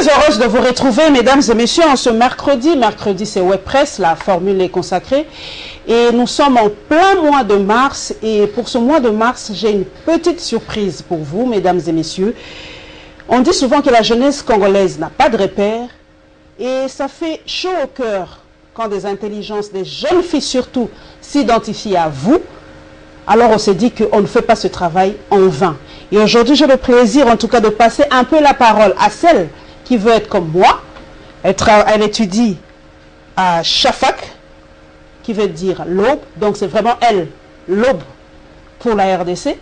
très heureuse de vous retrouver, mesdames et messieurs, en ce mercredi. Mercredi, c'est WebPress, la formule est consacrée. Et nous sommes en plein mois de mars. Et pour ce mois de mars, j'ai une petite surprise pour vous, mesdames et messieurs. On dit souvent que la jeunesse congolaise n'a pas de repères. Et ça fait chaud au cœur quand des intelligences, des jeunes filles surtout, s'identifient à vous. Alors on s'est dit qu'on ne fait pas ce travail en vain. Et aujourd'hui, j'ai le plaisir en tout cas de passer un peu la parole à celle qui veut être comme moi. Elle étudie à Shafak, qui veut dire l'aube. Donc c'est vraiment elle, l'aube pour la RDC.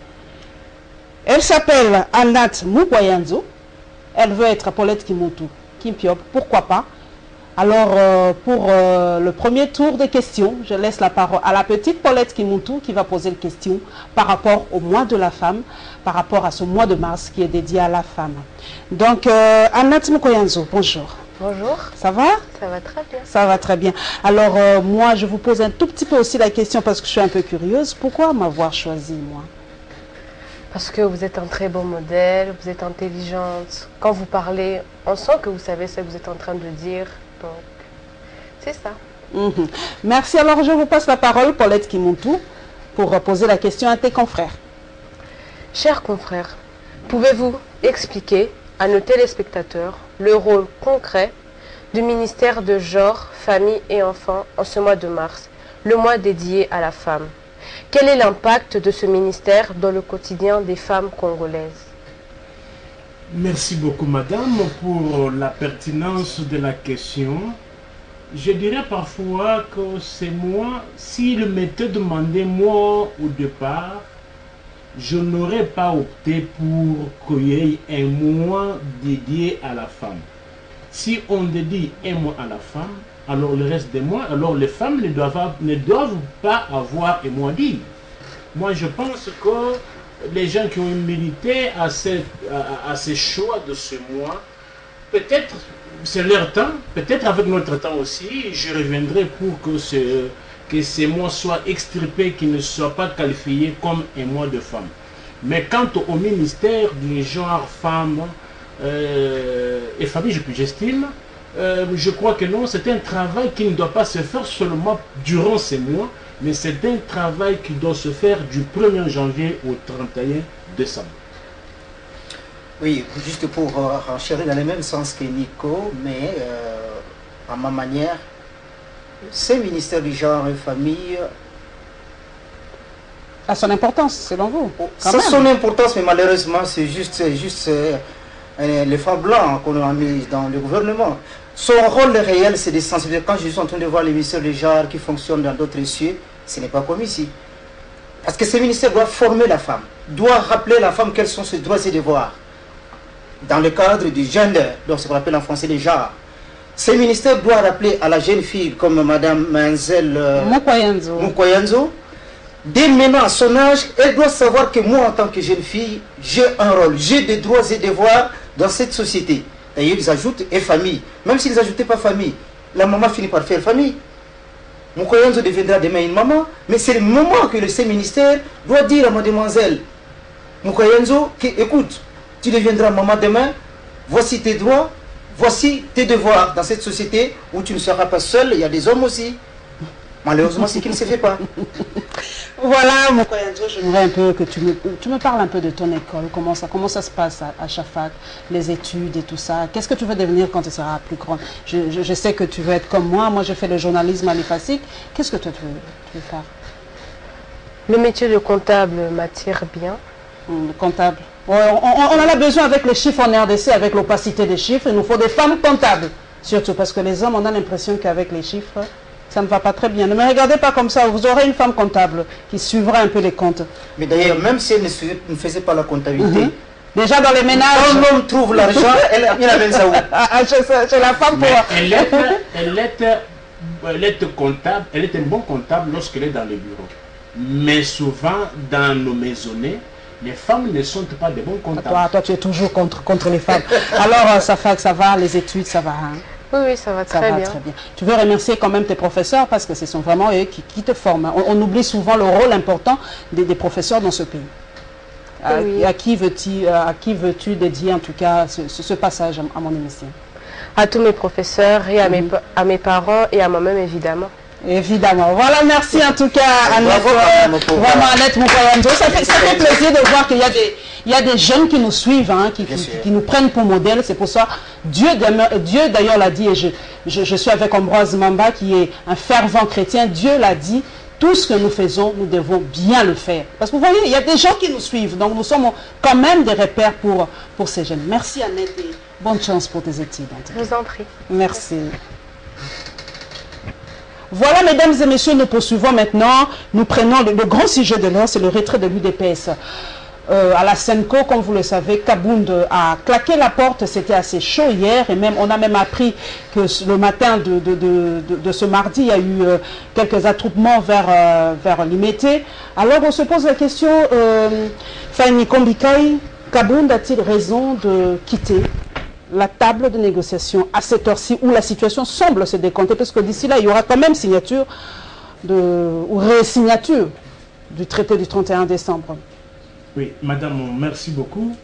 Elle s'appelle Anat Mukwayanzo. Elle veut être Paulette Kimutu, Kimpiop, pourquoi pas. Alors, pour le premier tour de questions, je laisse la parole à la petite Paulette Kimutu qui va poser une question par rapport au mois de la femme, par rapport à ce mois de mars qui est dédié à la femme. Donc, Anat Mukwayanzo, bonjour. Bonjour. Ça va? Ça va très bien. Ça va très bien. Alors, moi, je vous pose un tout petit peu aussi la question parce que je suis un peu curieuse. Pourquoi m'avoir choisi, moi? Parce que vous êtes un très bon modèle, vous êtes intelligente. Quand vous parlez, on sent que vous savez ce que vous êtes en train de dire. Donc, c'est ça. Merci. Alors, je vous passe la parole, Paulette Kimutu, pour poser la question à tes confrères. Chers confrères, pouvez-vous expliquer à nos téléspectateurs le rôle concret du ministère de Genre, Famille et Enfants en ce mois de mars, le mois dédié à la femme? Quel est l'impact de ce ministère dans le quotidien des femmes congolaises? Merci beaucoup, madame, pour la pertinence de la question. Je dirais parfois que c'est moi, s'il m'était demandé moi au départ, je n'aurais pas opté pour qu'il y ait un mois dédié à la femme. Si on dédie un mois à la femme, alors le reste des mois, alors les femmes ne doivent pas avoir un mois dit. Moi, je pense que les gens qui ont milité à ces choix de ce mois, peut-être c'est leur temps, peut-être avec notre temps aussi, je reviendrai pour que ces mois soient extirpés, qu'ils ne soient pas qualifiés comme un mois de femme. Mais quant au ministère du genre femme et famille, j'estime, je crois que non, c'est un travail qui ne doit pas se faire seulement durant ces mois, mais c'est un travail qui doit se faire du 1er janvier au 31 décembre. Oui, juste pour renchérir dans le même sens que Nico, mais à ma manière, ce ministère du genre et famille a son importance, selon vous. Ça a son importance, mais malheureusement, c'est juste les femmes blancs qu'on a mis dans le gouvernement. Son rôle réel, c'est de sensibiliser. Quand je suis en train de voir les ministères du genre qui fonctionnent dans d'autres cieux, ce n'est pas comme ici. Parce que ce ministère doit former la femme, doit rappeler à la femme quels sont ses droits et devoirs. Dans le cadre du gender, donc ce qu'on appelle en français les genres. Ce ministère doit rappeler à la jeune fille, comme Madame Manzel Mukwayanzo, dès maintenant à son âge, elle doit savoir que moi, en tant que jeune fille, j'ai un rôle, j'ai des droits et devoirs dans cette société. D'ailleurs, ils ajoutent et famille. Même s'ils n'ajoutaient pas famille, la maman finit par faire famille. Mukwayanzo deviendra demain une maman, mais c'est le moment que ce ministère doit dire à mademoiselle Mukwayanzo que, écoute, tu deviendras maman demain, voici tes droits, voici tes devoirs dans cette société où tu ne seras pas seule, il y a des hommes aussi. Malheureusement, c'est qu'il ne se fait pas. Voilà, Mukwayanzo, j'aimerais un peu que tu me parles un peu de ton école, comment ça se passe à Shafak, les études et tout ça. Qu'est-ce que tu veux devenir quand tu seras plus grande? Je sais que tu veux être comme moi je fais le journalisme à l'IFASIC. Qu'est-ce que toi tu veux faire? Le métier de comptable m'attire bien. Le comptable. Ouais, on en a besoin avec les chiffres en RDC, avec l'opacité des chiffres. Il nous faut des femmes comptables, surtout parce que les hommes, on a l'impression qu'avec les chiffres, ça ne va pas très bien. Ne me regardez pas comme ça, vous aurez une femme comptable qui suivra un peu les comptes. Mais d'ailleurs, même si elle ne faisait pas la comptabilité, déjà dans les ménages... quand l'homme trouve l'argent, elle amène ça où? C'est la femme pour... Elle est comptable, elle est un bon comptable lorsqu'elle est dans le bureau. Mais souvent, dans nos maisonnées, les femmes ne sont pas de bons comptables. Toi, tu es toujours contre les femmes. Alors, ça va, les études, ça va, hein? Oui, ça va très bien. Tu veux remercier quand même tes professeurs parce que ce sont vraiment eux qui te forment. On oublie souvent le rôle important des professeurs dans ce pays. Oui. À qui veux-tu dédier en tout cas ce passage à mon émission? à tous mes professeurs et à mes parents et à moi-même évidemment. Évidemment. Voilà, merci en tout cas Annette, vraiment Annette Moukoyanzo. Ça fait plaisir de voir qu'il y a des jeunes qui nous suivent, hein, qui nous prennent pour modèle. C'est pour ça, Dieu d'ailleurs l'a dit, et je suis avec Ambroise Mamba qui est un fervent chrétien. Dieu l'a dit, tout ce que nous faisons, nous devons bien le faire. Parce que vous voyez, il y a des gens qui nous suivent, donc nous sommes quand même des repères pour ces jeunes. Merci Annette et bonne chance pour tes études. Je vous en prie. Merci. Voilà, mesdames et messieurs, nous poursuivons maintenant. Nous prenons le grand sujet de l'heure, c'est le retrait de l'UDPS. À la Senco, comme vous le savez, Kabound a claqué la porte, c'était assez chaud hier, et on a même appris que le matin de ce mardi, il y a eu quelques attroupements vers Limete. Alors on se pose la question, Fanny Kombikai, Kabound a-t-il raison de quitter la table de négociation à cette heure-ci où la situation semble se décompter, parce que d'ici là, il y aura quand même signature ou ré-signature du traité du 31 décembre. Oui, madame, merci beaucoup.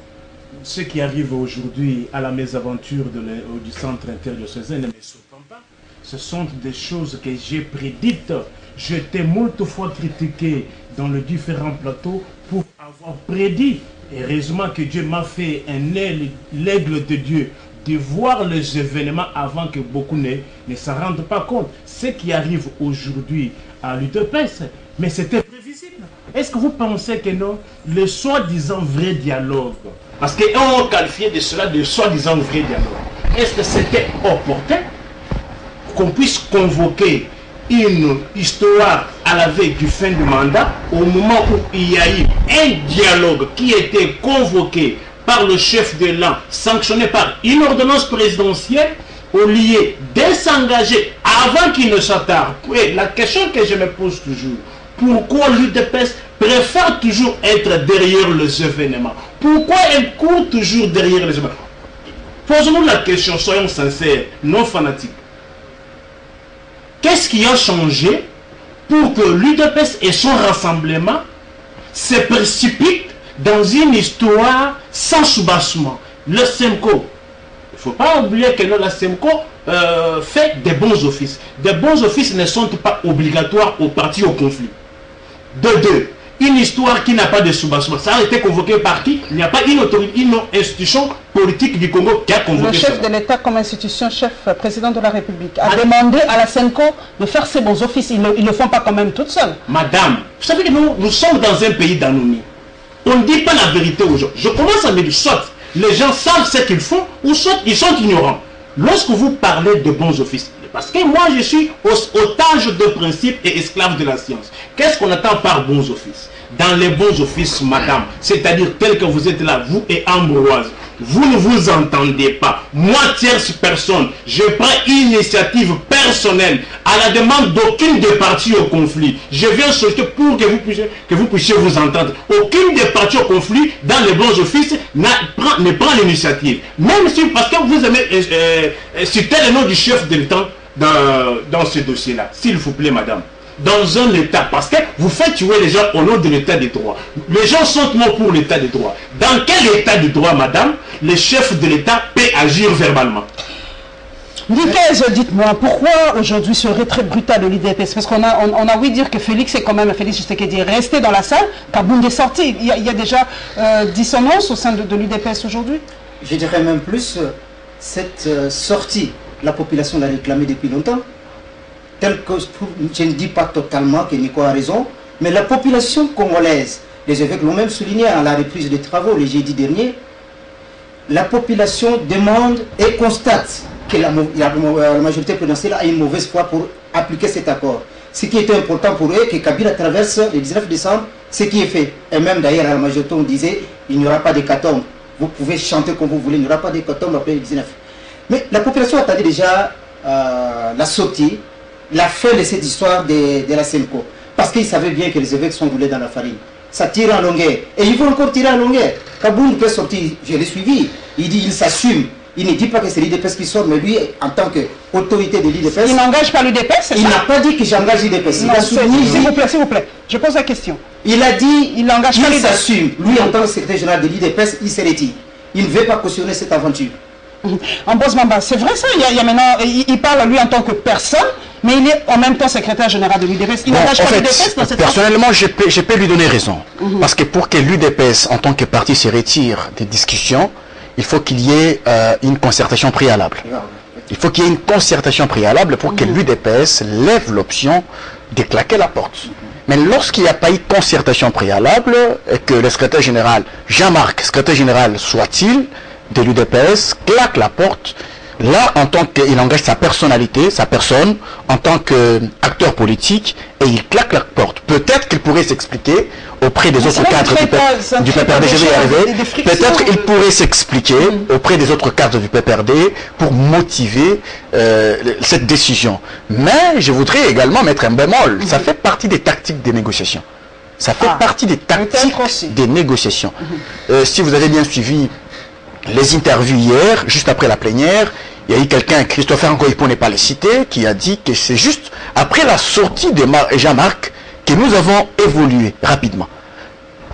Ce qui arrive aujourd'hui à la mésaventure du centre interdiocésain ne me surprend pas. Ce sont des choses que j'ai prédites. J'ai été moult fois critiqué dans les différents plateaux pour avoir prédit. Heureusement que Dieu m'a fait l'aigle de Dieu de voir les événements avant que beaucoup ne s'en rendent pas compte. Ce qui arrive aujourd'hui à l'UDPS, mais c'était prévisible. Est-ce que vous pensez que non, le soi-disant vrai dialogue, parce qu'on qualifiait de cela de soi-disant vrai dialogue, est-ce que c'était opportun qu'on puisse convoquer une histoire à la veille du fin du mandat, au moment où il y a eu un dialogue qui était convoqué par le chef de l'an, sanctionné par une ordonnance présidentielle, au lieu de s'engager avant qu'il ne s'attarde? Et la question que je me pose toujours, pourquoi l'UDPS préfère toujours être derrière les événements? Pourquoi elle court toujours derrière les événements? Posons-nous la question, soyons sincères, non fanatiques. Qu'est-ce qui a changé pour que l'UDPS et son rassemblement se précipitent dans une histoire sans soubassement? Le SEMCO, il ne faut pas oublier que la SEMCO fait des bons offices. Des bons offices ne sont pas obligatoires aux partis au conflit. De deux, une histoire qui n'a pas de soubassement. Ça a été convoqué par qui? Il n'y a pas une autorité, une institution politique du Congo qui a convoqué. Le chef de l'État comme institution, chef président de la République, a demandé à la SENCO de faire ses bons offices. Ils ne le font pas quand même toute seule. Madame, vous savez que nous sommes dans un pays d'anomie. On ne dit pas la vérité aux gens. Je commence à me dire, soit les gens savent ce qu'ils font, ou soit ils sont ignorants. Lorsque vous parlez de bons offices, parce que moi je suis otage de principe et esclave de la science. Qu'est-ce qu'on attend par bons offices? Dans les bons offices, madame, c'est-à-dire tel que vous êtes là, vous et Ambroise, vous ne vous entendez pas. Moi, tierce personne, je prends une initiative personnelle à la demande d'aucune des parties au conflit. Je viens solliciter pour que vous puissiez vous entendre. Aucune des parties au conflit, dans les bons offices, ne prend l'initiative. Même si, parce que vous aimez citer le nom du chef de l'État dans ce dossier-là. S'il vous plaît, madame. Dans un État, parce que vous faites tuer les gens au nom de l'État de droit. Les gens sont morts pour l'État de droit. Dans quel État de droit, madame, le chef de l'État peut agir verbalement? Nicaise, dites-moi, pourquoi aujourd'hui ce retrait brutal de l'UDPS? Parce qu'on a ouï dire que Félix est quand même, Félix Tshisekedi est resté dans la salle, Kabound est sorti. Il y a déjà dissonance au sein de l'UDPS aujourd'hui? Je dirais même plus, cette sortie, la population l'a réclamée depuis longtemps. Tel que je ne dis pas totalement que Nico a raison, mais la population congolaise, les évêques l'ont même souligné à la reprise des travaux le jeudi dernier, la population demande et constate que la majorité présidentielle a une mauvaise foi pour appliquer cet accord. Ce qui était important pour eux, que Kabila traverse le 19 décembre, ce qui est fait. Et même d'ailleurs à la majorité on disait, il n'y aura pas d'hécatombe. Vous pouvez chanter comme vous voulez, il n'y aura pas d'hécatombe après le 19. Mais la population attendait déjà la sortie, la fin de cette histoire de la SEMCO. Parce qu'ils savaient bien que les évêques sont roulés dans la farine. Ça tire en longueur. Et ils vont encore tirer en longueur. Kabound peut sortir, je l'ai suivi. Il dit, il s'assume. Il ne dit pas que c'est l'UDPS qui sort, mais lui, en tant qu'autorité de l'UDPS... Il n'engage pas l'UDPS, c'est ça? Il n'a pas dit que j'engage l'UDPS. S'il vous plaît, je pose la question. Il a dit, il n'engage pas l'UDPS. s'assume. Lui, en tant que secrétaire général de l'UDPS, il se retire. Il ne veut pas cautionner cette aventure. Ambroise Mamba, c'est vrai ça, il y a maintenant, il parle lui en tant que personne, mais il est en même temps secrétaire général de l'UDPS. Il n'engage pas l'UDPS dans cette personnellement, je peux lui donner raison. Parce que pour que l'UDPS, en tant que parti, se retire des discussions, il faut qu'il y ait une concertation préalable. Il faut qu'il y ait une concertation préalable pour que l'UDPS lève l'option de claquer la porte. Mais lorsqu'il n'y a pas eu concertation préalable, et que le secrétaire général, Jean-Marc, secrétaire général soit-il, de l'UDPS, claque la porte, là, en tant qu'il engage sa personnalité, sa personne, en tant qu'acteur politique, et il claque la porte. Peut-être qu'il pourrait s'expliquer auprès des autres cadres du PPRD, je vais y arriver. Peut-être qu'il pourrait s'expliquer auprès des autres cadres du PPRD pour motiver cette décision. Mais je voudrais également mettre un bémol. Ça fait partie des tactiques des négociations. Ça fait partie des tactiques des négociations. Si vous avez bien suivi les interviews hier, juste après la plénière, il y a eu quelqu'un, Christopher Ngoï, pour ne pas le citer, qui a dit que c'est juste après la sortie de Jean-Marc que nous avons évolué rapidement.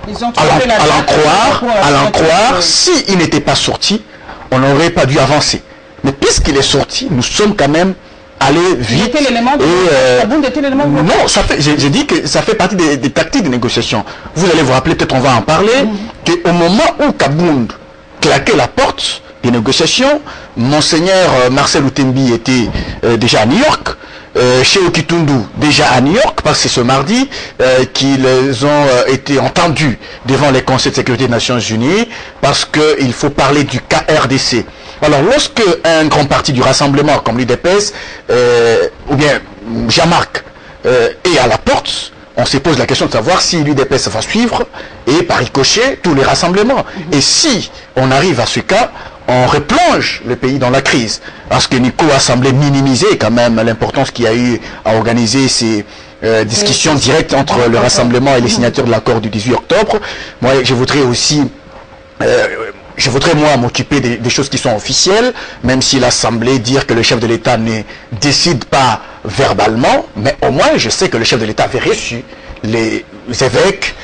À l'en croire, s'il n'était pas sorti, on n'aurait pas dû avancer. Mais puisqu'il est sorti, nous sommes quand même allés vite. Non, j'ai dit que ça fait partie des tactiques de négociation. Vous allez vous rappeler, peut-être on va en parler, qu'au moment où Kabound claquait la porte des négociations, Monseigneur Marcel Outembi était déjà à New York, chez Okitundu déjà à New York, parce que c'est ce mardi qu'ils ont été entendus devant les conseils de sécurité des Nations Unies, parce qu'il faut parler du cas RDC. Alors lorsque un grand parti du rassemblement comme l'UDPS, ou bien Jean-Marc, est à la porte, on se pose la question de savoir si l'UDPS va suivre et par ricochet tous les rassemblements. Et si on arrive à ce cas, on replonge le pays dans la crise. Parce que Nico a semblé minimiser quand même l'importance qu'il y a eu à organiser ces discussions directes entre le rassemblement et les signatures de l'accord du 18 octobre. Moi, je voudrais aussi... moi m'occuper des choses qui sont officielles, même s'il a semblé dire que le chef de l'État ne décide pas verbalement, mais au moins je sais que le chef de l'État avait reçu les évêques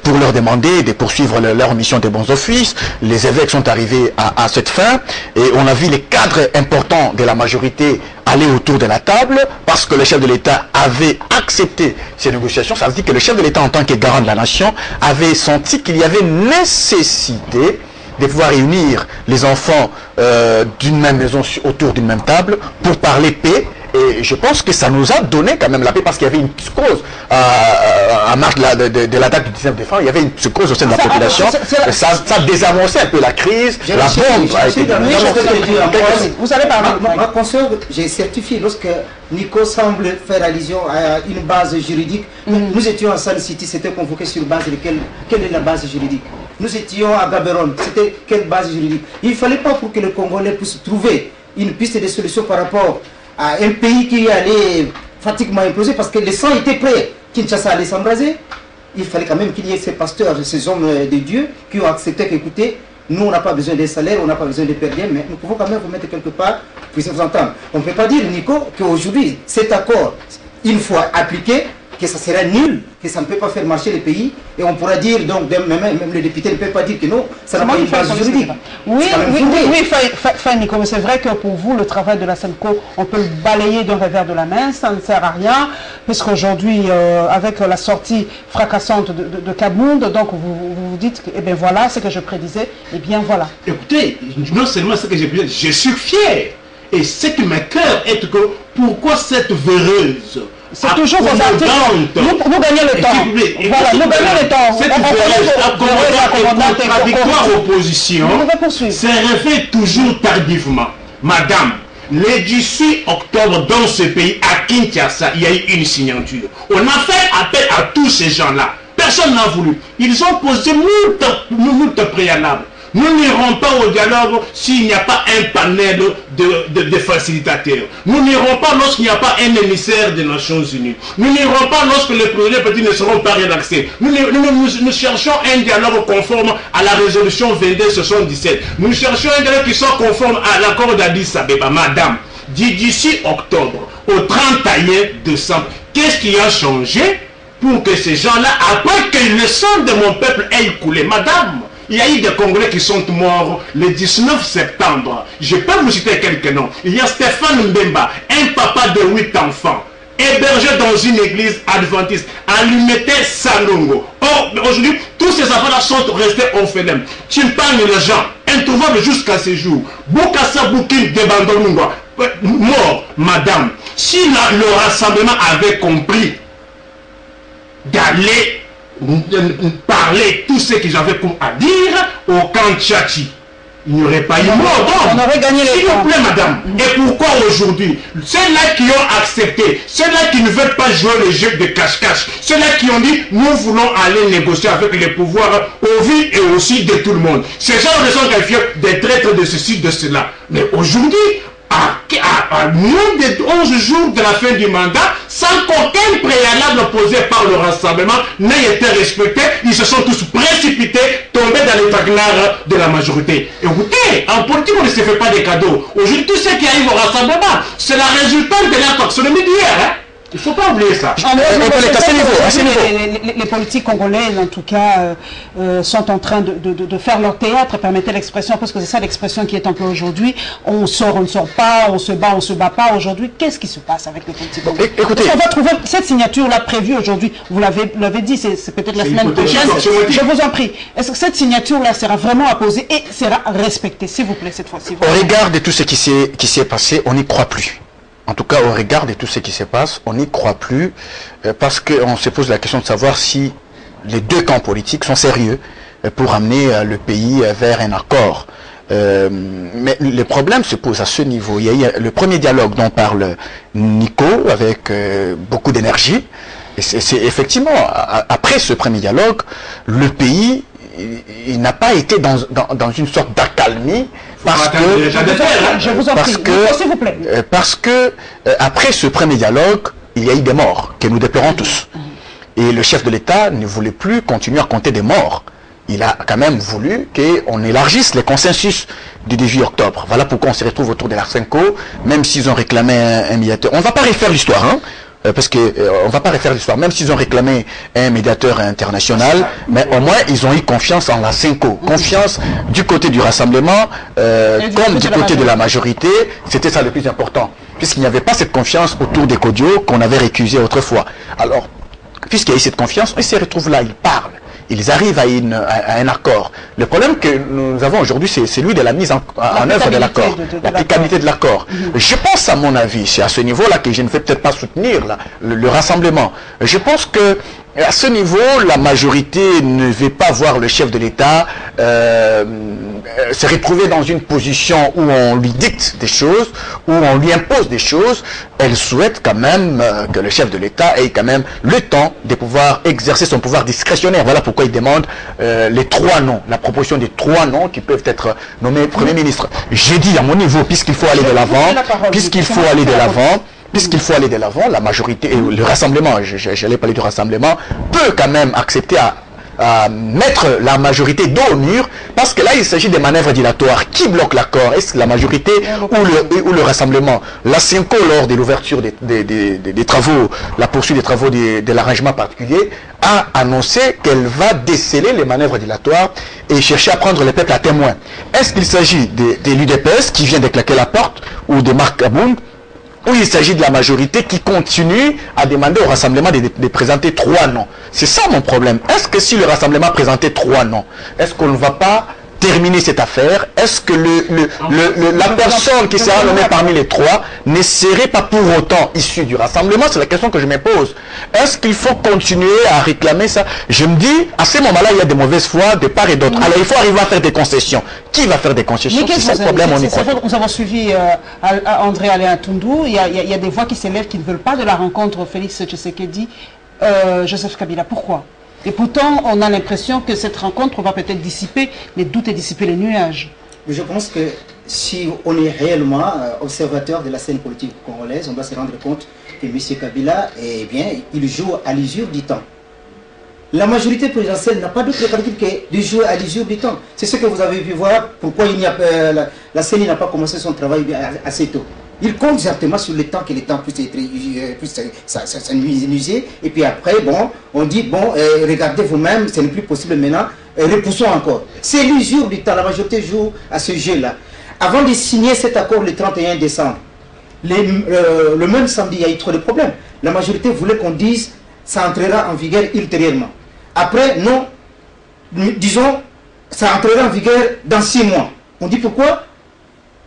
pour leur demander de poursuivre leur mission de bons offices. Les évêques sont arrivés à cette fin et on a vu les cadres importants de la majorité aller autour de la table parce que le chef de l'État avait accepté ces négociations. Ça veut dire que le chef de l'État en tant que garant de la nation avait senti qu'il y avait nécessité de pouvoir réunir les enfants d'une même maison autour d'une même table pour parler paix. Et je pense que ça nous a donné quand même la paix parce qu'il y avait une psychose à marche de la date du 19 décembre, il y avait une psychose au sein de la population. Ça désamorçait un peu la crise, la bombe a été Vous allez parler. Ma consoeur, j'ai certifié lorsque Nico semble faire allusion à une base juridique. Nous étions à Sun City, c'était convoqué sur base de quelle est la base juridique? Nous étions à Gaborone, c'était quelle base juridique? Il ne fallait pas pour que les Congolais puissent trouver une piste de solution par rapport à un pays qui allait pratiquement imploser parce que le sang était prêt. Kinshasa allait s'embraser. Il fallait quand même qu'il y ait ces pasteurs, ces hommes de Dieu qui ont accepté qu'écoutez, nous on n'a pas besoin des salaires, on n'a pas besoin des perdiens, mais nous pouvons quand même vous mettre quelque part pour vous entendre. On ne peut pas dire, Nico, qu'aujourd'hui, cet accord, une fois appliqué, que ça sera nul, que ça ne peut pas faire marcher le pays, et on pourra dire, donc même le député ne peut pas dire que non, ça n'a pas une base juridique. Oui, Nico, mais c'est vrai que pour vous, le travail de la SENCO, on peut le balayer d'un revers de la main, ça ne sert à rien, puisqu'aujourd'hui, avec la sortie fracassante de Kabound, donc vous dites que, eh bien voilà, ce que je prédisais, eh bien voilà. Écoutez, non seulement ce que j'ai prédisé, je suis fier, et ce qui m'écoeure est que, pourquoi cette vereuse c'est toujours vos articles. Nous gagnons le temps. Voilà, nous gagnons le temps. Cette contradictoire opposition se refait toujours tardivement. Madame, le 18 octobre dans ce pays, à Kinshasa, il y a eu une signature. On a fait appel à tous ces gens-là. Personne n'a voulu. Ils ont posé moult préalables. Nous n'irons pas au dialogue s'il n'y a pas un panel de facilitateurs. Nous n'irons pas lorsqu'il n'y a pas un émissaire des Nations Unies. Nous n'irons pas lorsque les projets petits ne seront pas relaxés. Nous cherchons un dialogue conforme à la résolution 2277. Nous cherchons un dialogue qui soit conforme à l'accord d'Addis Abeba. Madame, d'ici octobre au 31 décembre, qu'est-ce qui a changé pour que ces gens-là, après que le sang de mon peuple ait coulé? Madame, Il y a eu des Congolais qui sont morts le 19 septembre. Je peux vous citer quelques noms. Il y a Stéphane Mbemba, un papa de 8 enfants, hébergé dans une église adventiste, à l'Umete Salongo. Or, aujourd'hui, tous ces enfants-là sont restés orphelins. Tu parles les gens, introuvables jusqu'à ce jour. Bokassa Boukin de Bandolungwa, mort, madame. Si le rassemblement avait compris d'aller parler tout ce que j'avais à dire au camp Tchachi, il n'y aurait pas eu mort. On aurait gagné les S'il vous plaît, madame. Et pourquoi aujourd'hui, ceux-là qui ont accepté, ceux-là qui ne veulent pas jouer le jeu de cache-cache, ceux-là qui ont dit nous voulons aller négocier avec les pouvoirs au vu et aussi de tout le monde, ces gens ne sont qualifiés des traîtres de ceci, de cela. Mais aujourd'hui, à moins de 11 jours de la fin du mandat, sans qu'aucun préalable posé par le rassemblement n'ait été respecté, ils se sont tous précipités, tombés dans les traquenards de la majorité. Écoutez, en politique, on ne se fait pas des cadeaux. Aujourd'hui, tout ce qui arrive au rassemblement, c'est la résultante de la taxonomie d'hier. Hein? Il ne faut pas oublier ça. Les politiques congolaises, en tout cas, sont en train de faire leur théâtre, permettez l'expression, parce que c'est ça l'expression qui est employée aujourd'hui. On sort, on ne sort pas, on se bat pas. Aujourd'hui, qu'est-ce qui se passe avec les politiques congolaises? Écoutez, on va trouver cette signature-là prévue aujourd'hui. Vous l'avez dit, c'est peut-être la semaine prochaine. Je vous en prie. Est-ce que cette signature-là sera vraiment apposée et sera respectée, s'il vous plaît, cette fois-ci? Au regard de tout ce qui s'est passé, on n'y croit plus. En tout cas, au regard de tout ce qui se passe, on n'y croit plus parce qu'on se pose la question de savoir si les deux camps politiques sont sérieux pour amener le pays vers un accord. Mais le problème se pose à ce niveau. Il y a eu le premier dialogue dont parle Nico avec beaucoup d'énergie. Et c'est effectivement, après ce premier dialogue, le pays il n'a pas été dans une sorte d'accalmie. Parce que après ce premier dialogue, il y a eu des morts que nous déplorons tous. Et le chef de l'État ne voulait plus continuer à compter des morts. Il a quand même voulu qu'on élargisse les consensus du 18 octobre. Voilà pourquoi on se retrouve autour de la Cinco, même s'ils ont réclamé un médiateur. On ne va pas refaire l'histoire, hein, parce que on va pas refaire l'histoire, même s'ils ont réclamé un médiateur international, mais au moins ils ont eu confiance en la Cinco, confiance du côté du rassemblement, comme du côté de la majorité. C'était ça le plus important, puisqu'il n'y avait pas cette confiance autour des Kodio qu'on avait récusé autrefois. Alors, puisqu'il y a eu cette confiance, ils se retrouvent là, ils parlent. Ils arrivent à un accord. Le problème que nous avons aujourd'hui, c'est celui de la mise en œuvre de l'accord, l'applicabilité de l'accord. Je pense, à mon avis, c'est à ce niveau-là que je ne vais peut-être pas soutenir le rassemblement. Je pense que à ce niveau, la majorité ne veut pas voir le chef de l'État se retrouver dans une position où on lui dicte des choses, où on lui impose des choses. Elle souhaite quand même que le chef de l'État ait quand même le temps de pouvoir exercer son pouvoir discrétionnaire. Voilà pourquoi il demande les 3 noms, la proposition des 3 noms qui peuvent être nommés Premier ministre. J'ai dit à mon niveau, puisqu'il faut aller de l'avant, puisqu'il faut aller de l'avant, la majorité, et le rassemblement, j'allais parler du rassemblement, peut quand même accepter à mettre la majorité dos au mur, parce que là il s'agit des manœuvres dilatoires. Qui bloque l'accord? Est-ce la majorité ou le rassemblement? La Cinco, lors de l'ouverture des travaux, la poursuite des travaux de l'arrangement particulier, a annoncé qu'elle va déceler les manœuvres dilatoires et chercher à prendre le peuple à témoin. Est-ce qu'il s'agit de l'UDPS qui vient de claquer la porte, ou de Marc Aboun, où il s'agit de la majorité qui continue à demander au rassemblement de présenter 3 noms? C'est ça mon problème. Est-ce que si le rassemblement présentait 3 noms, est-ce qu'on ne va pas terminer cette affaire? Est-ce que la personne qui sera nommée parmi les 3 ne serait pas pour autant issue du rassemblement? C'est la question que je me pose. Est-ce qu'il faut continuer à réclamer ça? Je me dis, à ce moment-là, il y a des mauvaises foi de part et d'autre. Alors il faut arriver à faire des concessions. Qui va faire des concessions? C'est ça le problème. Nous avons suivi André Aléa Tundou. Il y a des voix qui s'élèvent qui ne veulent pas de la rencontre Félix Tshisekedi, Joseph Kabila. Pourquoi? Et pourtant, on a l'impression que cette rencontre va peut-être dissiper les doutes et dissiper les nuages. Je pense que si on est réellement observateur de la scène politique congolaise, on doit se rendre compte que M. Kabila, eh bien, il joue à l'usure du temps. La majorité présidentielle n'a pas d'autre calcul que de jouer à l'usure du temps. C'est ce que vous avez pu voir, pourquoi la CENI n'a pas commencé son travail assez tôt. Il compte certainement sur le temps que le temps puisse s'amuser. Et puis après, bon, on dit, bon, regardez vous-même, ce n'est plus possible maintenant, repoussons encore. C'est l'usure du temps. La majorité joue à ce jeu-là. Avant de signer cet accord le 31 décembre, le même samedi, il y a eu trop de problèmes. La majorité voulait qu'on dise ça entrera en vigueur ultérieurement. Après, non, disons, ça entrera en vigueur dans 6 mois. On dit pourquoi?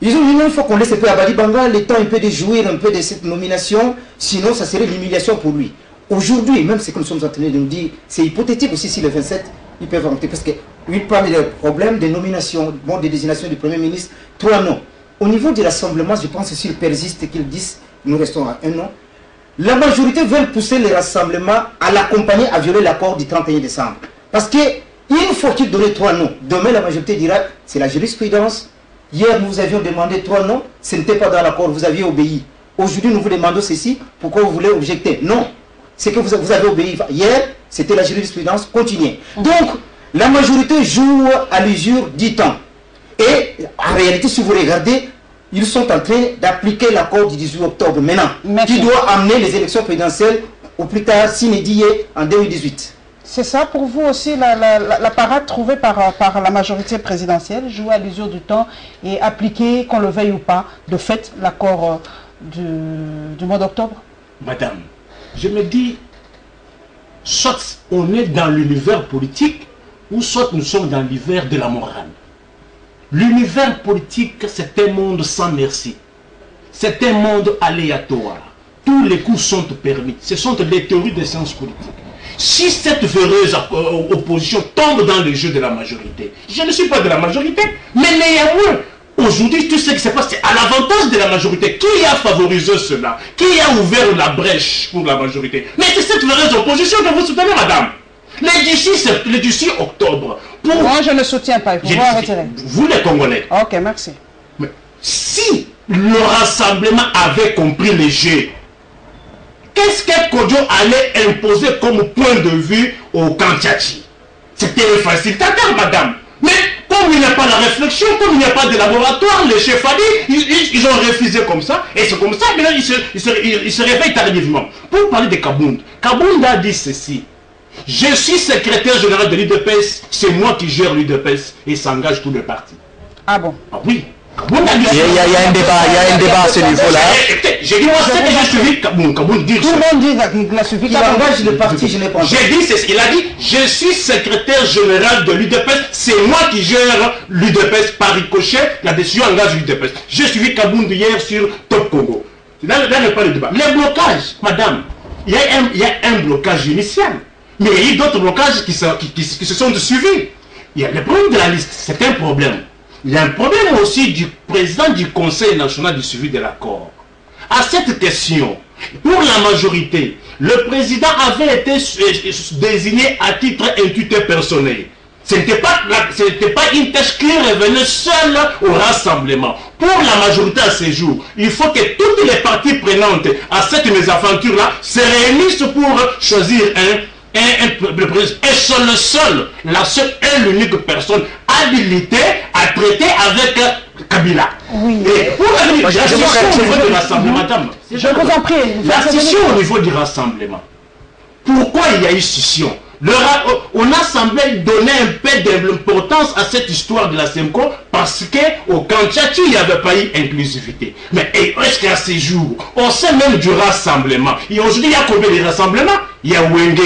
Ils ont dit non, il faut qu'on laisse un peu Abadi Banga le temps un peu de jouir un peu de cette nomination, sinon ça serait l'humiliation pour lui. Aujourd'hui, même ce que nous sommes en train de nous dire, c'est hypothétique aussi si le 27, ils peuvent rentrer, parce qu'il parle des problèmes de nomination, bon, de désignation du Premier ministre, 3 noms. Au niveau du rassemblement, je pense que s'il persiste qu'ils disent, nous restons à 1 nom, la majorité veut pousser le rassemblement à l'accompagner à violer l'accord du 31 décembre. Parce que il faut qu'il donne 3 noms. Demain, la majorité dira, c'est la jurisprudence. Hier, nous vous avions demandé 3 noms, ce n'était pas dans l'accord, vous aviez obéi. Aujourd'hui, nous vous demandons ceci, pourquoi vous voulez objecter? Non, c'est que vous avez obéi. Hier, c'était la jurisprudence, continuez. Donc, la majorité joue à l'usure du temps. Et en réalité, si vous regardez, ils sont en train d'appliquer l'accord du 18 octobre maintenant, qui doit amener les élections présidentielles au plus tard, s'inédiées en 2018. C'est ça pour vous aussi, la parade trouvée par la majorité présidentielle, jouer à l'usure du temps et appliquer, qu'on le veuille ou pas, de fait, l'accord du mois d'octobre? Madame, je me dis, soit on est dans l'univers politique, ou soit nous sommes dans l'univers de la morale. L'univers politique, c'est un monde sans merci. C'est un monde aléatoire. Tous les coups sont permis. Ce sont des théories des sciences politiques. Si cette véreuse opposition tombe dans le jeu de la majorité, je ne suis pas de la majorité, mais néanmoins, aujourd'hui, tout ce qui se passe, c'est à l'avantage de la majorité. Qui a favorisé cela? Qui a ouvert la brèche pour la majorité? Mais c'est cette véreuse opposition que vous soutenez, madame. Le 18 octobre. Moi, je ne soutiens pas. Il faut vous retirer. Vous, les Congolais. Ok, merci. Mais si le rassemblement avait compris le jeu, qu'est-ce que Kodjo allait imposer comme point de vue au Kantiachi? C'était un facilitateur, madame. Mais comme il n'y a pas la réflexion, comme il n'y a pas de laboratoire, les chefs ils ont refusé comme ça. Et c'est comme ça, maintenant, ils se réveillent tardivement. Pour parler de Kabound, Kabound a dit ceci. Je suis secrétaire général de l'UDPS, c'est moi qui gère l'UDPS et s'engage tous les partis. Ah bon? Ah oui. Il y a un débat à ce niveau-là. J'ai dit, moi, c'est que j'ai suivi Kabound dire ça. Tout le monde dit qu'il a suivi. Il engage le parti, je n'ai pas. J'ai dit, il a dit, je suis secrétaire général de l'UDPS, c'est moi qui gère l'UDPS par ricochet, la décision engage l'UDPS. J'ai suivi Kabound hier sur Top Congo. Là n'est pas le débat. Les blocages, madame, il y a un blocage initial. Mais il y a eu d'autres blocages qui se sont suivis. Il y a le problème de la liste, c'est un problème. Il y a un problème aussi du président du Conseil national du suivi de l'accord. À cette question, pour la majorité, le président avait été désigné à titre intuiteur personnel. Ce n'était pas une tâche qui revenait seule au rassemblement. Pour la majorité à ce jour, il faut que toutes les parties prenantes à cette mésaventure-là se réunissent pour choisir la seule et l'unique personne habilitée à traiter avec Kabila. Oui. Et pour la scission au niveau du rassemblement, madame, je vous en prie. La scission au niveau du rassemblement. Pourquoi il y a eu scission? On a semblé donner un peu d'importance à cette histoire de la SEMCO parce qu'au Kantiachi, il n'y avait pas eu inclusivité. Mais est-ce qu'à ces jours, on sait même du rassemblement? Et aujourd'hui, il y a combien de rassemblements? Il y a Wenge,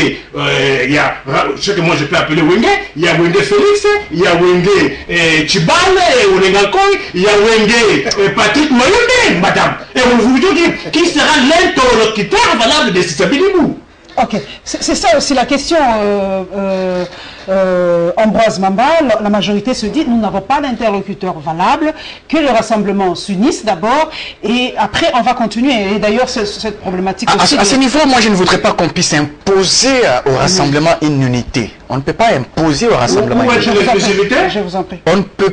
il y a ce que moi je peux appeler Wenge, il y a Wenge Félix, il y a Wenge Chibale, Olengakoy, il y a Wenge Patrick Mayonde, madame. Et on vous dit qui sera l'interlocuteur valable de Sisabilibou? Ok, c'est ça aussi la question, Ambroise Mamba. La majorité se dit, nous n'avons pas d'interlocuteur valable, que le rassemblement s'unisse d'abord, et après on va continuer. Et d'ailleurs, cette problématique aussi... À ce niveau, moi je ne voudrais pas qu'on puisse imposer au rassemblement une unité. On ne peut pas imposer au rassemblement une unité. Je vous en prie. On ne peut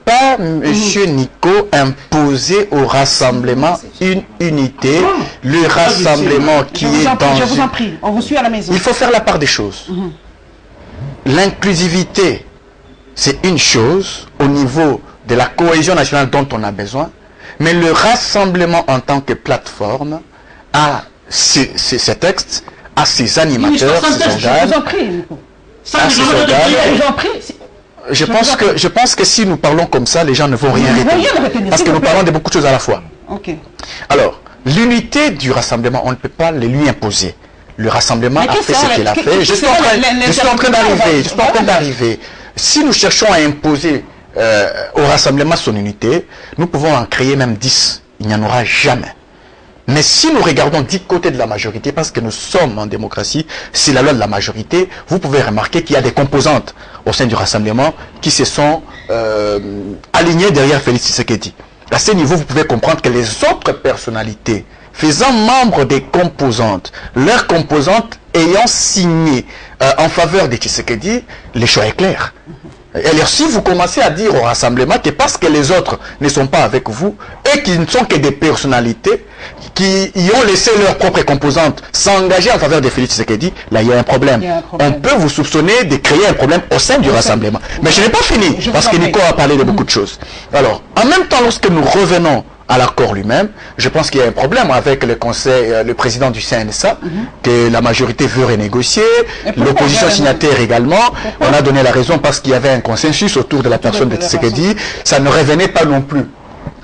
pas, monsieur Nico, imposer au rassemblement une unité. Le rassemblement qui est dans... Je vous en prie, on vous suit à la maison. Il faut faire la part des choses. L'inclusivité, c'est une chose au niveau de la cohésion nationale dont on a besoin, Mais le rassemblement en tant que plateforme a ces textes, a ses animateurs, ses organes. Je pense que si nous parlons comme ça, les gens ne vont rien retenir. Parce que nous parlons de beaucoup de choses à la fois. Alors, l'unité du rassemblement, on ne peut pas les lui imposer. Le rassemblement a fait ce qu'il a fait. Je suis en train d'arriver. Si nous cherchons à imposer au rassemblement son unité, nous pouvons en créer même 10. Il n'y en aura jamais. Mais si nous regardons du côté de la majorité, parce que nous sommes en démocratie, c'est la loi de la majorité, vous pouvez remarquer qu'il y a des composantes au sein du rassemblement qui se sont alignées derrière Félix Tshisekedi. À ce niveau, vous pouvez comprendre que les autres personnalités faisant membre des composantes, leurs composantes ayant signé en faveur de Tshisekedi, le choix est clair. Et alors, si vous commencez à dire au rassemblement que parce que les autres ne sont pas avec vous et qu'ils ne sont que des personnalités qui y ont laissé leurs propres composantes s'engager en faveur de Félix Tshisekedi, là il y a un problème. On peut vous soupçonner de créer un problème au sein du rassemblement. Mais je n'ai pas fini parce que Nico a parlé de beaucoup de choses. Alors, en même temps, lorsque nous revenons à l'accord lui-même, je pense qu'il y a un problème avec le conseil, le président du CNSA, que la majorité veut renégocier, l'opposition signataire également. On a donné la raison parce qu'il y avait un consensus autour de la personne de Tshisekedi. Ça ne revenait pas non plus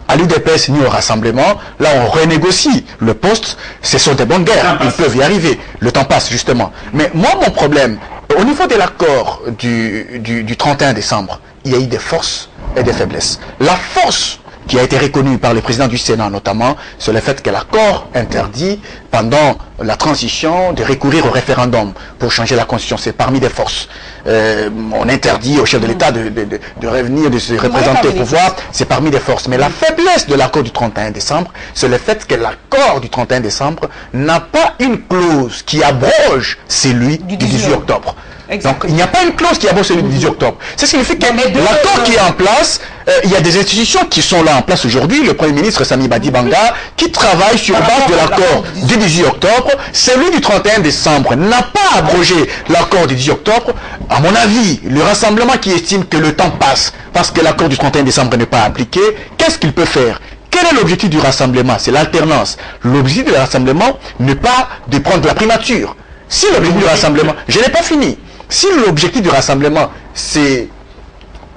à l'UDPS ni au rassemblement. Là, on renégocie le poste. Ce sont des bonnes guerres. Ils peuvent y arriver. Le temps passe, justement. Mais moi, mon problème, au niveau de l'accord du 31 décembre, il y a eu des forces et des faiblesses. La force qui a été reconnu par le président du Sénat notamment, c'est le fait que l'accord interdit pendant la transition de recourir au référendum pour changer la constitution. C'est parmi des forces. On interdit au chef de l'État de revenir, de se représenter au pouvoir, c'est parmi des forces. Mais la faiblesse de l'accord du 31 décembre, c'est le fait que l'accord du 31 décembre n'a pas une clause qui abroge celui du 18 octobre. Exactement. Donc il n'y a pas une clause qui abroge celui du 18 octobre. Ça signifie que l'accord qui est en place, il y a des institutions qui sont là en place aujourd'hui. Le Premier ministre Sami Badibanga qui travaille sur base de l'accord du 18 octobre. Celui du 31 décembre n'a pas abrogé l'accord du 18 octobre. À mon avis, le rassemblement qui estime que le temps passe parce que l'accord du 31 décembre n'est pas appliqué, qu'est-ce qu'il peut faire? Quel est l'objectif du rassemblement? C'est l'alternance. L'objectif du rassemblement n'est pas de prendre la primature. Si l'objectif du rassemblement... Je n'ai pas fini. Si l'objectif du rassemblement, c'est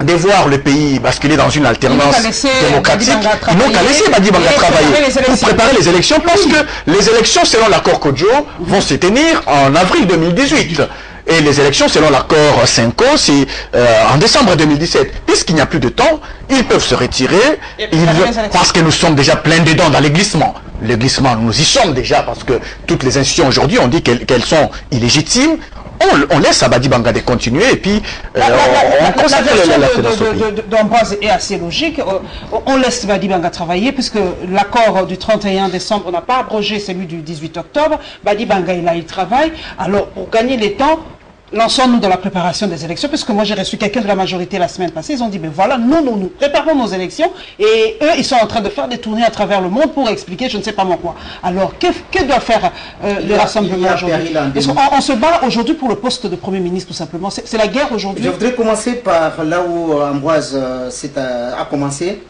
de voir le pays basculer dans une alternance démocratique, ils n'ont qu'à laisser Badibanga travailler pour préparer les élections, parce que les élections, selon l'accord Kodjo, vont se tenir en avril 2018. Et les élections, selon l'accord Senko, c'est en décembre 2017. Puisqu'il n'y a plus de temps, ils peuvent se retirer, parce que nous sommes déjà plein dedans dans les glissements. Les glissements, nous y sommes déjà, parce que toutes les institutions aujourd'hui ont dit qu'elles sont illégitimes. On laisse à Badibanga de continuer et puis on consacre la philosophie. D'Ambroise est assez logique. On laisse Badibanga travailler puisque l'accord du 31 décembre n'a pas abrogé celui du 18 octobre. Badibanga, il travaille. Alors, pour gagner les temps, lançons-nous dans la préparation des élections, parce que moi j'ai reçu quelqu'un de la majorité la semaine passée, ils ont dit, mais voilà, nous préparons nos élections, et eux, ils sont en train de faire des tournées à travers le monde pour expliquer je ne sais pas moi quoi. Alors, que doit faire le rassemblement aujourd'hui? Parce qu'on se bat aujourd'hui pour le poste de Premier ministre, tout simplement. C'est la guerre aujourd'hui. Je voudrais commencer par là où Ambroise a commencé.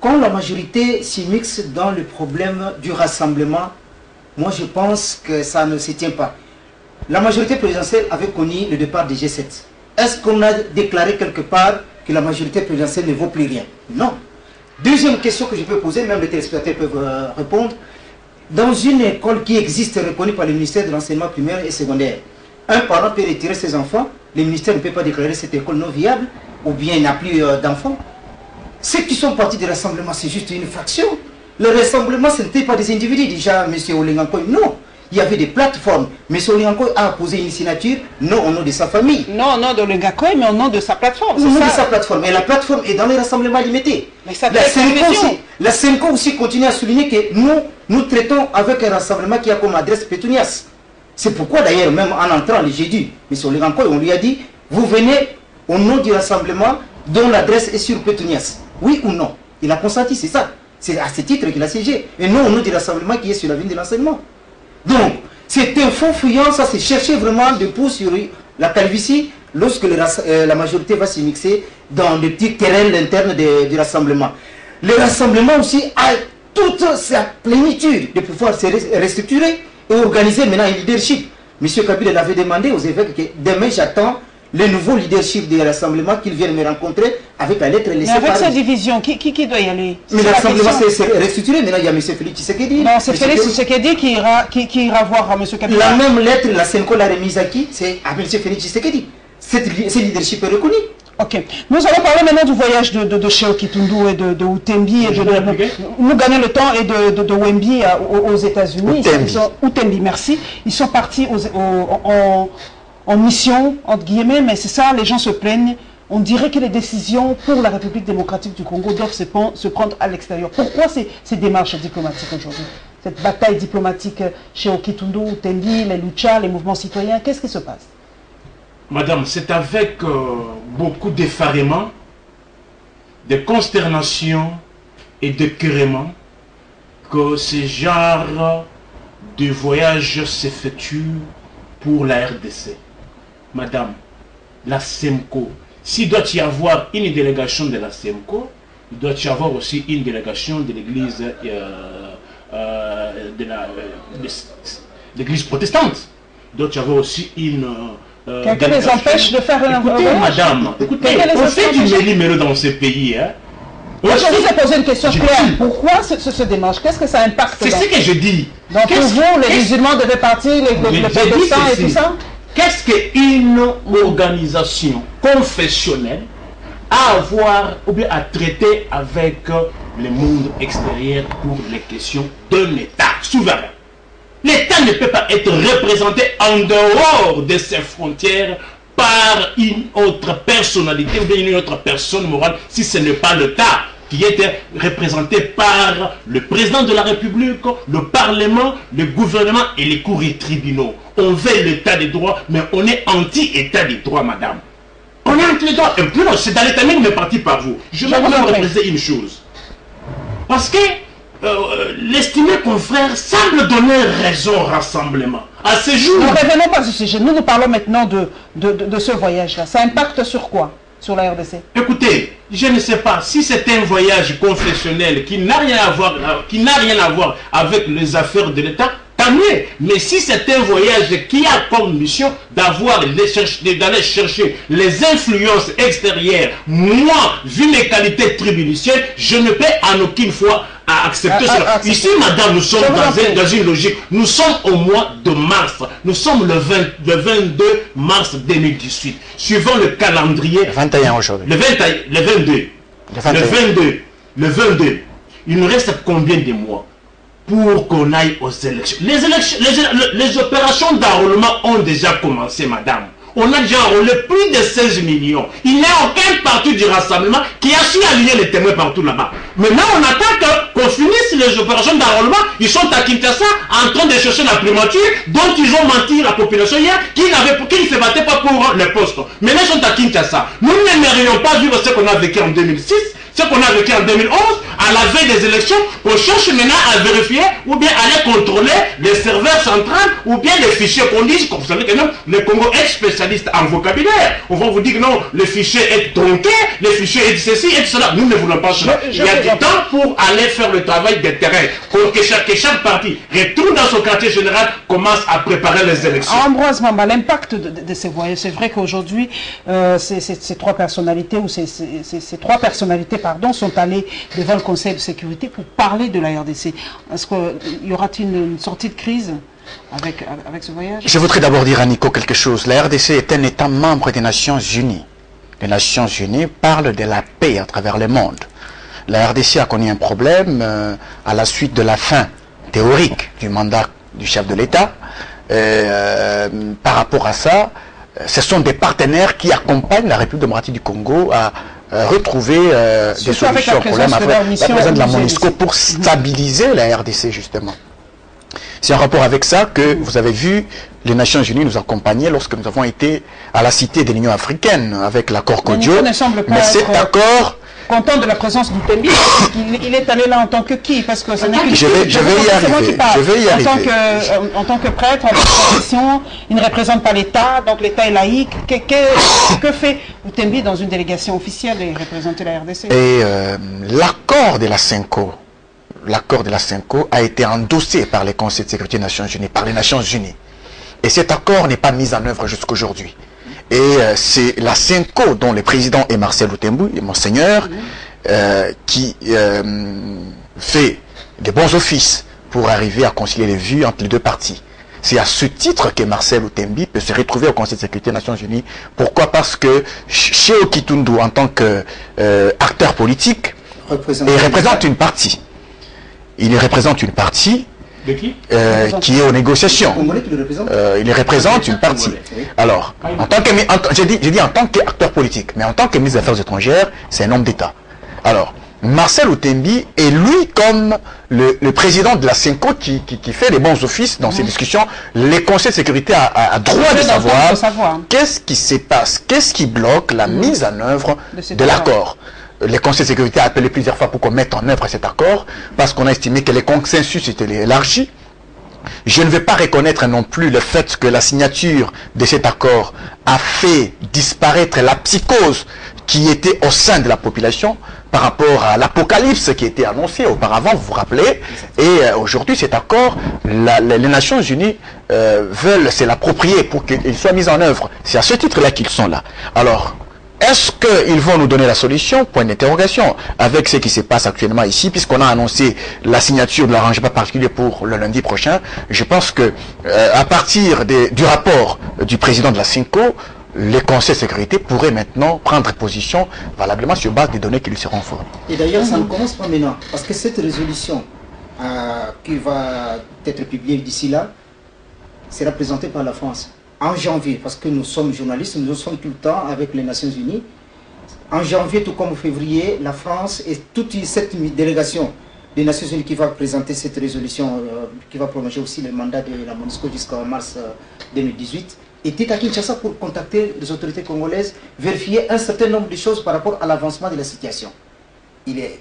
Quand la majorité s'immisce dans le problème du rassemblement, moi je pense que ça ne se tient pas. La majorité présidentielle avait connu le départ des G7. Est-ce qu'on a déclaré quelque part que la majorité présidentielle ne vaut plus rien? Non. Deuxième question que je peux poser, même les téléspectateurs peuvent répondre. Dans une école qui existe, reconnue par le ministère de l'enseignement primaire et secondaire, un parent peut retirer ses enfants, le ministère ne peut pas déclarer cette école non viable, ou bien il n'a plus d'enfants. Ceux qui sont partis du rassemblement, c'est juste une fraction. Le rassemblement, ce n'était pas des individus, déjà, M. Olengankoy, non. Il y avait des plateformes. M. Olengankoy a posé une signature, non au nom de sa famille. Non au nom de Olengankoy, mais au nom de sa plateforme. Au nom de sa plateforme. Et la plateforme est dans les rassemblements limités. Mais ça la Senko aussi continue à souligner que nous traitons avec un rassemblement qui a comme adresse Pétunias. C'est pourquoi d'ailleurs, même en entrant, j'ai dit, M. Olengankoy, on lui a dit, vous venez au nom du rassemblement dont l'adresse est sur Pétunias. Oui ou non? Il a consenti, c'est ça. C'est à ce titre qu'il a siégé. Et non au nom du rassemblement qui est sur la ligne de l'enseignement. Donc, c'est un faux fuyant, ça c'est chercher vraiment de pouce sur la calvitie lorsque la majorité va s'y mixer dans des petits terrains internes du rassemblement. Le rassemblement aussi a toute sa plénitude de pouvoir se restructurer et organiser maintenant un leadership. Monsieur Kabila l'avait demandé aux évêques que demain j'attends le nouveau leadership du rassemblement qu'ils viennent me rencontrer avec la lettre laissée Mais avec par cette division, qui doit y aller? Mais le rassemblement s'est restructuré, maintenant il y a M. Félix Tshisekedi. Non, c'est Félix Tshisekedi qui ira voir M. Kabila. La même lettre, la Senko l'a remise à qui? C'est à M. Félix Tshisekedi. Ce leadership est reconnu. Ok. Nous allons parler maintenant du voyage de Cheo Kitundu et de Utembi. Nous gagnons le temps et de Wembi aux États-Unis. Utembi, merci. Ils sont partis en mission, entre guillemets, mais c'est ça, les gens se plaignent. On dirait que les décisions pour la République démocratique du Congo doivent se prendre à l'extérieur. Pourquoi ces démarches diplomatiques aujourd'hui? Cette bataille diplomatique chez Kitundu, Utembi, les Lucha, les mouvements citoyens, qu'est-ce qui se passe? Madame, c'est avec beaucoup d'effarement, de consternation et de querellement que ce genre de voyage s'effectue pour la RDC. Madame, la SEMCO, s'il doit y avoir une délégation de la SEMCO, il doit y avoir aussi une délégation de l'église l'église protestante. Il doit y avoir aussi une... Quelqu'un les empêche de faire un voyage. Écoutez, madame, écoutez, on fait du méli-mélo dans ces pays. Hein. Moi, je vous ai posé une question claire. Pourquoi ce démarche? Qu'est-ce que ça impacte? C'est ce que je dis. Donc pour vous, les musulmans devaient partir, les protestants et tout ça? Qu'est-ce qu'une organisation confessionnelle a à voir ou bien à traiter avec le monde extérieur pour les questions d'un État souverain? L'État ne peut pas être représenté en dehors de ses frontières par une autre personnalité ou bien une autre personne morale si ce n'est pas le cas qui est représenté par le président de la République, le Parlement, le gouvernement et les cours et tribunaux. On veut l'état des droits, mais on est anti-état des droits, madame. On est anti-droit. Et puis non, c'est dans l'état même parti par vous. Je vais vous préciser une chose. Parce que l'estimé confrère semble donner raison au rassemblement. À ce jour... Nous revenons pas sur ce sujet. Nous parlons maintenant de ce voyage-là. Ça impacte sur quoi? Sur la RDC? Écoutez, je ne sais pas si c'est un voyage confessionnel qui n'a rien à voir avec les affaires de l'État, tant mieux. Mais si c'est un voyage qui a comme mission d'aller chercher les influences extérieures, moi, vu mes qualités tribuniciennes, je ne peux en aucune fois accepter cela. Ici, madame, nous sommes dans une logique. Nous sommes au mois de mars. Nous sommes le 22 mars 2018. Suivant le calendrier. Le 21 aujourd'hui. Le 22. Il nous reste combien de mois pour qu'on aille aux élections? Les opérations d'enrôlement ont déjà commencé, madame. On a déjà enrôlé plus de 16 millions. Il n'y a aucun parti du rassemblement qui a su aligner les témoins partout là-bas. Maintenant, on attend qu'on finisse les opérations d'enrôlement. Ils sont à Kinshasa en train de chercher la primature dont ils ont menti à la population hier qui ne se battait pas pour le poste. Maintenant, ils sont à Kinshasa. Nous n'aimerions pas vivre ce qu'on a vécu en 2006, ce qu'on a vécu en 2011, à la veille des élections. On cherche maintenant à vérifier ou bien aller contrôler les serveurs centrales ou bien les fichiers qu'on dit. Vous savez que non, le Congo est spécialiste en vocabulaire. On va vous dire que non, le fichier est tronqué, le fichier est ceci et cela. Nous ne voulons pas cela. Il y a du temps pour aller faire le travail de terrain. Pour que chaque parti retourne dans son quartier général, commence à préparer les élections. Ambroise Mamba, l'impact de ces voyages, c'est vrai qu'aujourd'hui, ces trois personnalités sont allés devant le Conseil de sécurité pour parler de la RDC. Est-ce qu'il y aura-t-il une sortie de crise avec ce voyage? Je voudrais d'abord dire à Nico quelque chose. La RDC est un État membre des Nations Unies. Les Nations Unies parlent de la paix à travers le monde. La RDC a connu un problème à la suite de la fin théorique du mandat du chef de l'État. Par rapport à ça, ce sont des partenaires qui accompagnent la République démocratique du Congo à retrouver des solutions au problème avec la présence de la MONUSCO pour stabiliser la RDC justement. C'est en rapport avec ça que vous avez vu les Nations Unies nous accompagner lorsque nous avons été à la Cité de l'Union africaine avec l'accord Kodjo. Mais cet accord content de la présence d'Outembi. Il est allé là en tant que qui? Parce que ce n'est que je vais y arriver. Je vais y arriver. En tant que prêtre, en profession, il ne représente pas l'État, donc l'État est laïque. Que fait Outembi dans une délégation officielle et représenter la RDC? Et l'accord de la CENCO, a été endossé par les conseils de sécurité des Nations Unies, par les Nations Unies. Et cet accord n'est pas mis en œuvre jusqu'à aujourd'hui. Et c'est la CENCO dont le président est Marcel Outembi, Monseigneur, qui fait des bons offices pour arriver à concilier les vues entre les deux parties. C'est à ce titre que Marcel Outembi peut se retrouver au Conseil de sécurité des Nations Unies. Pourquoi? Parce que Cheo Kitundu, en tant qu'acteur politique, il représente une partie. Il représente une partie de qui est aux négociations. Il représente une partie. Alors, j'ai dit en tant qu'acteur politique, mais en tant que ministre des Affaires étrangères, c'est un homme d'État. Alors, Marcel Outembi est lui comme le président de la CENCO qui fait les bons offices dans ces discussions. Les conseils de sécurité a droit de savoir qu'est-ce qui se passe, qu'est-ce qui bloque la mise en œuvre de l'accord. Les conseils de sécurité a appelé plusieurs fois pour qu'on mette en œuvre cet accord, parce qu'on a estimé que le consensus était élargi. Je ne vais pas reconnaître non plus le fait que la signature de cet accord a fait disparaître la psychose qui était au sein de la population par rapport à l'apocalypse qui était annoncé auparavant, vous vous rappelez. Et aujourd'hui, cet accord, les Nations Unies veulent se l'approprier pour qu'il soit mis en œuvre. C'est à ce titre-là qu'ils sont là. Alors, est-ce qu'ils vont nous donner la solution? Point d'interrogation. Avec ce qui se passe actuellement ici, puisqu'on a annoncé la signature de l'arrangement particulier pour le lundi prochain, je pense que à partir du rapport du président de la CENCO, les conseils de sécurité pourraient maintenant prendre position valablement sur base des données qui lui seront fournies. Et d'ailleurs, ça ne commence pas maintenant, parce que cette résolution qui va être publiée d'ici là sera présentée par la France en janvier, parce que nous sommes journalistes, nous sommes tout le temps avec les Nations Unies. En janvier, tout comme en février, la France et toute cette délégation des Nations Unies qui va présenter cette résolution, qui va prolonger aussi le mandat de la MONUSCO jusqu'en mars 2018, était à Kinshasa pour contacter les autorités congolaises, vérifier un certain nombre de choses par rapport à l'avancement de la situation. Il est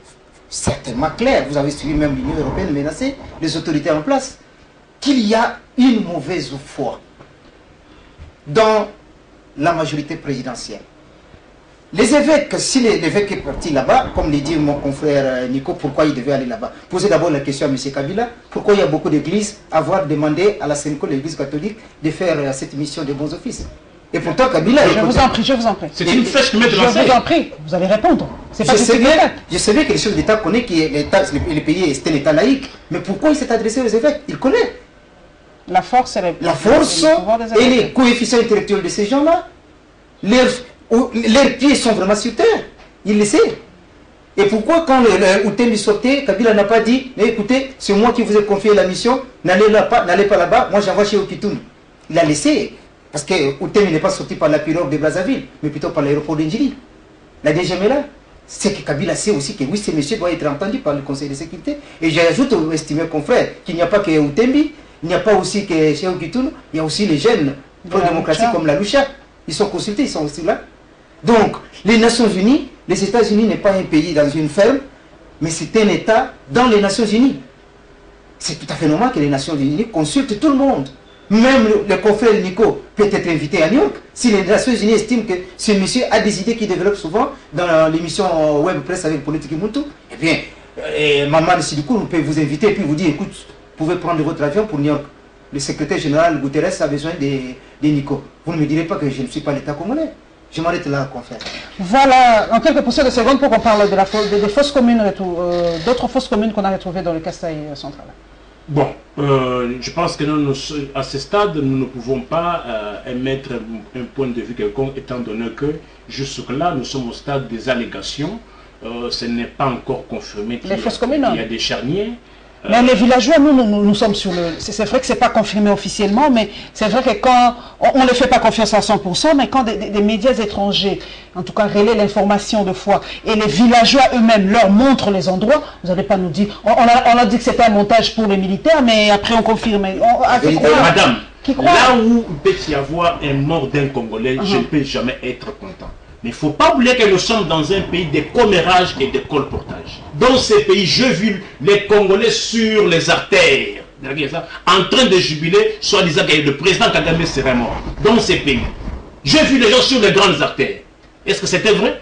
certainement clair, vous avez suivi même l'Union européenne menacer les autorités en place, qu'il y a une mauvaise foi dans la majorité présidentielle. Les évêques, si l'évêque est parti là-bas, comme l'a dit mon confrère Nico, pourquoi il devait aller là-bas? Posez d'abord la question à M. Kabila, pourquoi il y a beaucoup d'églises à avoir demandé à la CENCO, l'église catholique, de faire cette mission de bons offices? Et pourtant Kabila... Je vous en prie. C'est une flèche qui met de la Je vous en prie, vous allez répondre. Je savais que les chefs d'État connaissent que le pays c'était l'État laïque, mais pourquoi il s'est adressé aux évêques? Il connaît. La force et les coefficients intellectuels de ces gens-là, leurs pieds sont vraiment sur terre. Il le sait. Et pourquoi quand Outembi sortait, Kabila n'a pas dit, écoutez, c'est moi qui vous ai confié la mission, n'allez pas là-bas, moi j'envoie chez Okitoun. Il a laissé, parce que Outembi n'est pas sorti par la pirogue de Brazzaville, mais plutôt par l'aéroport d'Indjili. La deuxième est là. C'est que Kabila sait aussi que oui, ce monsieur doit être entendu par le Conseil de sécurité. Et j'ajoute au estimé confrère qu'il n'y a pas que Outembi, il n'y a pas aussi que chez Okitoun, il y a aussi les jeunes pro-démocratie comme la Lucha. Ils sont consultés, ils sont aussi là. Donc, les Nations Unies, les États-Unis n'est pas un pays dans une ferme, mais c'est un État dans les Nations Unies. C'est tout à fait normal que les Nations Unies consultent tout le monde. Même le confrère Nico peut être invité à New York si les Nations Unies estiment que ce monsieur a des idées qu'il développe souvent dans l'émission Web Presse avec Politique Moutou. Eh bien, Maman Sidikou peut vous inviter et puis vous dire, écoute, vous pouvez prendre votre avion pour New York. Le secrétaire général Guterres a besoin de Nico. Vous ne me direz pas que je ne suis pas l'État congolais. Je m'arrête là, confrère. Voilà, en quelques poussières de secondes pour qu'on parle des fausses communes, d'autres fausses communes qu'on a retrouvées dans le Kasaï central. Bon, je pense que nous, à ce stade, nous ne pouvons pas émettre un point de vue quelconque, étant donné que jusque-là, nous sommes au stade des allégations. Ce n'est pas encore confirmé qu'il y a des charniers. Mais les villageois, nous sommes sur le... C'est vrai que ce n'est pas confirmé officiellement, mais c'est vrai que quand on ne fait pas confiance à 100%, mais quand des médias étrangers, en tout cas, relaient l'information de foi, et les villageois eux-mêmes leur montrent les endroits, vous n'allez pas nous dire... On a dit que c'était un montage pour les militaires, mais après on confirme. Madame, là où il peut y avoir un mort d'un Congolais, je ne peux jamais être content. Mais il ne faut pas oublier que nous sommes dans un pays de commérage et de colportage. Dans ces pays, j'ai vu les Congolais sur les artères, en train de jubiler, soit disant que le président Kagame serait mort. Dans ces pays. J'ai vu les gens sur les grandes artères. Est-ce que c'était vrai?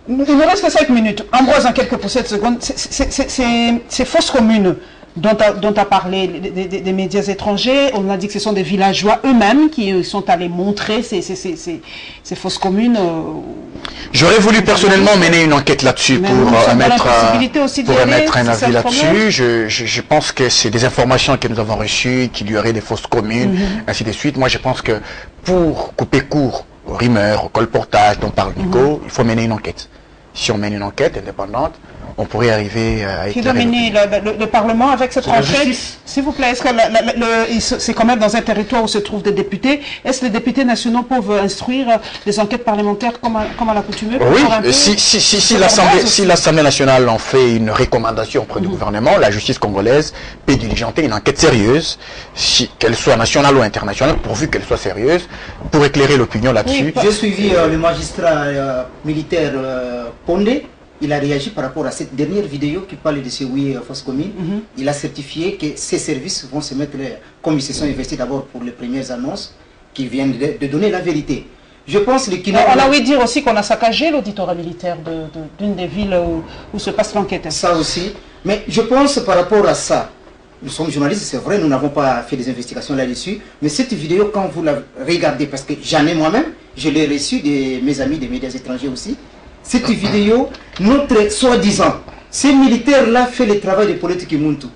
Il nous reste que 5 minutes. Ambroise, en quelques pour 7 secondes, ces fausses communes dont tu as parlé des médias étrangers, on a dit que ce sont des villageois eux-mêmes qui sont allés montrer ces fausses communes. J'aurais voulu personnellement mener une enquête là-dessus pour mettre un avis là-dessus. Je pense que c'est des informations que nous avons reçues, qu'il y aurait des fausses communes, ainsi de suite. Moi, je pense que pour couper court aux rumeurs, au colportage dont parle Nico, il faut mener une enquête. Si on mène une enquête indépendante, on pourrait arriver à éclairer. Qui doit mener le Parlement avec cette enquête? S'il vous plaît, est-ce que c'est quand même dans un territoire où se trouvent des députés? Est-ce que les députés nationaux peuvent instruire les enquêtes parlementaires comme à l'accoutumée? Oui, si l'Assemblée nationale en fait une recommandation auprès du gouvernement, la justice congolaise peut diligenter une enquête sérieuse, qu'elle soit nationale ou internationale, pourvu qu'elle soit sérieuse, pour éclairer l'opinion là-dessus. J'ai suivi le magistrat militaire Pondé. Il a réagi par rapport à cette dernière vidéo qui parle de ces fausses communes. Il a certifié que ces services vont se mettre, comme ils se sont investis d'abord pour les premières annonces, qui viennent de donner la vérité. Je pense que on a ouï dire aussi qu'on a saccagé l'auditorat militaire d'une des villes où se passe l'enquête. Ça aussi. Mais je pense par rapport à ça, nous sommes journalistes, c'est vrai, nous n'avons pas fait des investigations là-dessus, mais cette vidéo, quand vous la regardez, parce que j'en ai moi-même, je l'ai reçue de mes amis des médias étrangers aussi, cette vidéo, notre soi-disant, ces militaires-là fait le travail de politique Muntu.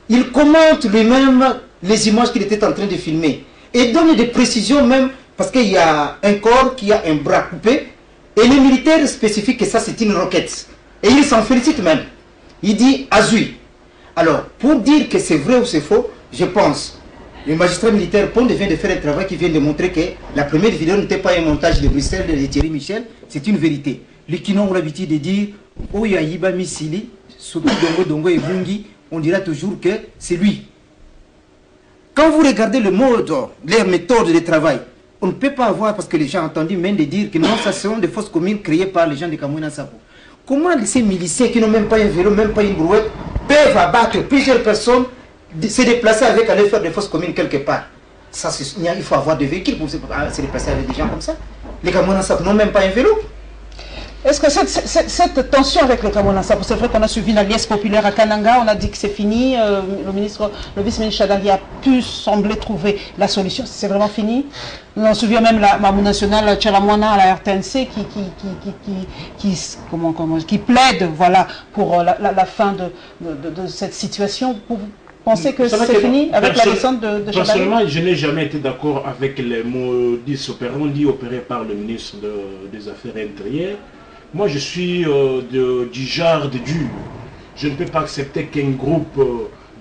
Il commente lui-même les images qu'il était en train de filmer et donne des précisions même, parce qu'il y a un corps qui a un bras coupé et les militaires spécifient que ça c'est une roquette. Et il s'en félicite même. Il dit Azui. Alors, pour dire que c'est vrai ou c'est faux, je pense, le magistrat militaire Pondé vient de faire un travail qui vient de montrer que la première vidéo n'était pas un montage de Bruxelles de Thierry Michel, c'est une vérité. Les Kinons ont l'habitude de dire Oya Yiba Misili, Sobi Dongo et Bungi, on dira toujours que c'est lui. Quand vous regardez le mode, leur méthode de travail, on ne peut pas avoir, parce que les gens ont entendu même de dire que non, ça sont des fausses communes créées par les gens de Kamouina Sapo. Comment ces miliciens qui n'ont même pas un vélo, même pas une brouette, peuvent abattre plusieurs personnes, se déplacer avec, aller faire des fausses communes quelque part? Ça, il faut avoir des véhicules pour se déplacer avec des gens comme ça. Les Kamouina Sapo n'ont même pas un vélo. Est-ce que cette tension avec le Kamouina Sapo, c'est vrai qu'on a suivi l'alliance populaire à Kananga, on a dit que c'est fini, le vice-ministre Chadari a pu sembler trouver la solution, c'est vraiment fini? On a suivi même la Mamou nationale Tchelamouana à la RTNC qui plaide voilà, pour la fin de cette situation. Vous pensez que c'est fini avec la descente de Chadari? Personnellement, je n'ai jamais été d'accord avec les mots opérés par le ministre des Affaires intérieures. Moi, je suis du genre de dur. Je ne peux pas accepter qu'un groupe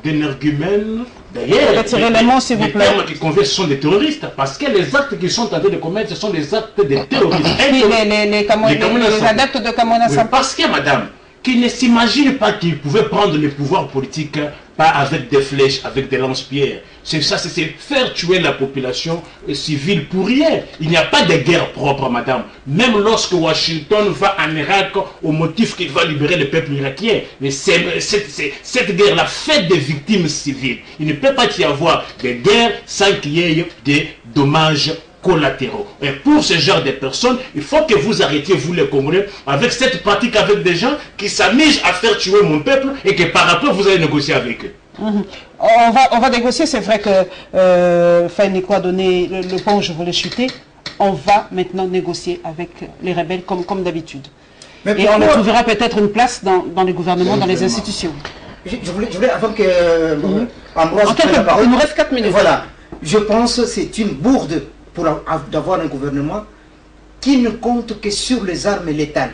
d'énergumènes, d'ailleurs, retirez les mots, s'il vous plaît. Les qui conviennent sont des terroristes, parce que les actes qu'ils sont en train de commettre, ce sont des actes de terroristes. Les adeptes de Kamouina Sapo. Parce que, madame, qu'ils ne s'imaginent pas qu'ils pouvaient prendre le pouvoir politique pas avec des flèches, avec des lance-pierres. C'est ça, c'est faire tuer la population civile pour rien. Il n'y a pas de guerre propre, madame. Même lorsque Washington va en Irak au motif qu'il va libérer le peuple irakien. Mais cette guerre-là fait des victimes civiles. Il ne peut pas y avoir de guerre sans qu'il y ait des dommages collatéraux. Et pour ce genre de personnes, il faut que vous arrêtiez, vous les Congolais, avec cette pratique avec des gens qui s'amusent à faire tuer mon peuple et que par après vous allez négocier avec eux. On va négocier, c'est vrai que Faineko a donné le point où je voulais chuter. On va maintenant négocier avec les rebelles comme d'habitude. Et on leur trouvera peut-être une place dans les gouvernements, dans les institutions. Je voulais avant que Ambroise il nous reste 4 minutes. Voilà, je pense que c'est une bourde pour d'avoir un gouvernement qui ne compte que sur les armes létales.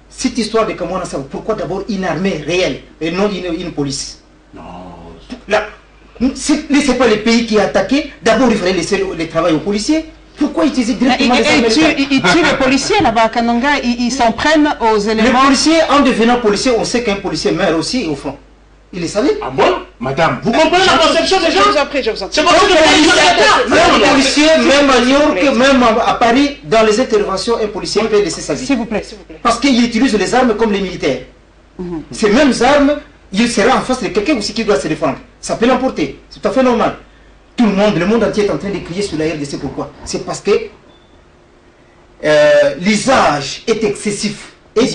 Cette histoire de Kamouina Sapo, pourquoi d'abord une armée réelle et non une police? Non. Ce n'est pas le pays qui est attaqué. D'abord, il fallait laisser le travail aux policiers. Pourquoi utiliser directement les armes létales? Ils tuent les policiers là-bas à Kananga, ils s'en prennent aux éléments. Les policiers, en devenant policier, on sait qu'un policier meurt aussi au front. Il le savait? Ah bon? Madame, vous comprenez la conception des gens? Je vous en prie, je vous en prie. C'est pour ça que même manière que même à Paris, dans les interventions, un policier peut laisser sa vie. S'il vous plaît, s'il vous plaît. Parce qu'il utilise les armes comme les militaires. Ces mêmes armes, il sera en face de quelqu'un aussi qui doit se défendre. Ça peut l'emporter. C'est tout à fait normal. Tout le monde entier est en train de crier sur la RDC. Pourquoi? C'est parce que l'usage est excessif et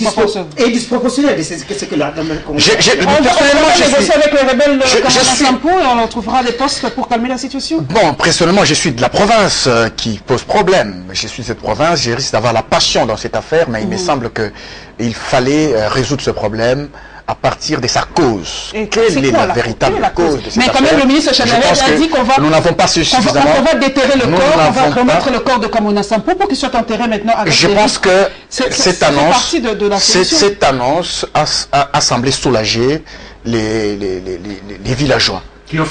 disproportionné de ce que l'armée congolaise. Personnellement, je suis avec les rebelles de Sampo et on trouvera des postes pour calmer la situation. Bon, personnellement, je suis de la province qui pose problème. Je suis de cette province, j'ai risque d'avoir la passion dans cette affaire, mais il me semble qu'il fallait résoudre ce problème à partir de sa cause. Et quelle est la véritable cause de cette affaire? Mais quand même, le ministre Chanel a dit qu'on va... Nous n'avons pas suffisamment... On va déterrer le corps, on va remettre le corps de Kamuna Sampo pour qu'il soit enterré maintenant avec... Je pense que cette annonce a semblé soulager les villageois.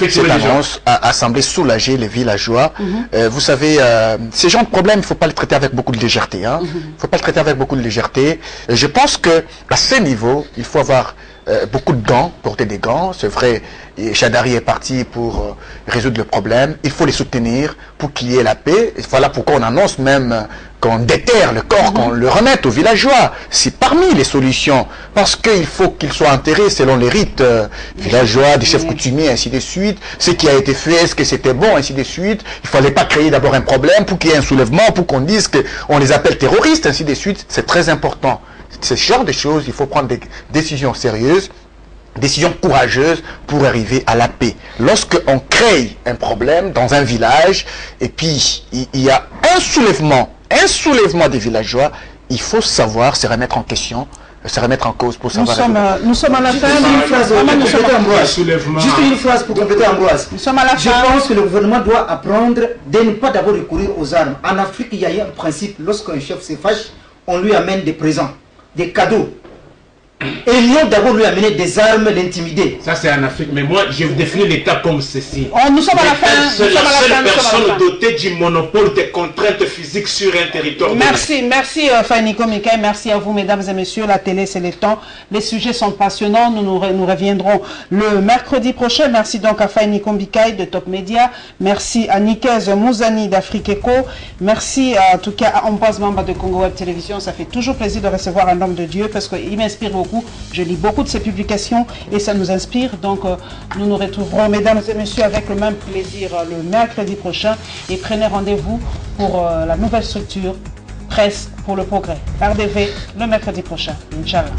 Cette annonce a semblé soulager les villageois. Vous savez, ces genres de problèmes, il ne faut pas les traiter avec beaucoup de légèreté. Il ne faut pas les traiter avec beaucoup de légèreté. Je pense qu'à ce niveau, il faut avoir beaucoup de gants, porter des gants. C'est vrai, Chadari est parti pour résoudre le problème. Il faut les soutenir pour qu'il y ait la paix. Et voilà pourquoi on annonce même qu'on déterre le corps, qu'on le remette aux villageois. C'est parmi les solutions. Parce qu'il faut qu'il soit enterré selon les rites villageois, des chefs coutumiers, ainsi de suite. Ce qui a été fait, est-ce que c'était bon, ainsi de suite. Il ne fallait pas créer d'abord un problème pour qu'il y ait un soulèvement, pour qu'on dise qu'on les appelle terroristes, ainsi de suite. C'est très important. Ce genre de choses, il faut prendre des décisions sérieuses, décisions courageuses pour arriver à la paix. Lorsqu'on crée un problème dans un village, et puis il y a un soulèvement des villageois, il faut savoir se remettre en question, se remettre en cause pour savoir... Nous sommes à la fin. Juste une phrase pour compléter Ambroise. Nous sommes à la fin. Je pense que le gouvernement doit apprendre de ne pas d'abord recourir aux armes. En Afrique, il y a un principe, lorsqu'un chef se fâche, on lui amène des présents, des cadeaux. Et non d'abord lui amener des armes, l'intimider. Ça c'est en Afrique, mais moi je définis l'État comme ceci. Nous sommes à la fin. La seule personne dotée du monopole des contraintes physiques sur un territoire. Merci Faniko Mikaï, merci à vous mesdames et messieurs. La télé c'est le temps, les sujets sont passionnants. Nous reviendrons le mercredi prochain. Merci donc à Faniko Mikaï de Top Media. Merci à Nikez Mouzani d'Afrique Eco. Merci en tout cas à Ambroise Mamba de Congo Web Télévision. Ça fait toujours plaisir de recevoir un homme de Dieu parce qu'il m'inspire beaucoup. Je lis beaucoup de ses publications et ça nous inspire. Donc nous nous retrouverons mesdames et messieurs avec le même plaisir le mercredi prochain et prenez rendez-vous pour la nouvelle structure Presse pour le Progrès, RDV, le mercredi prochain. Inch'Allah.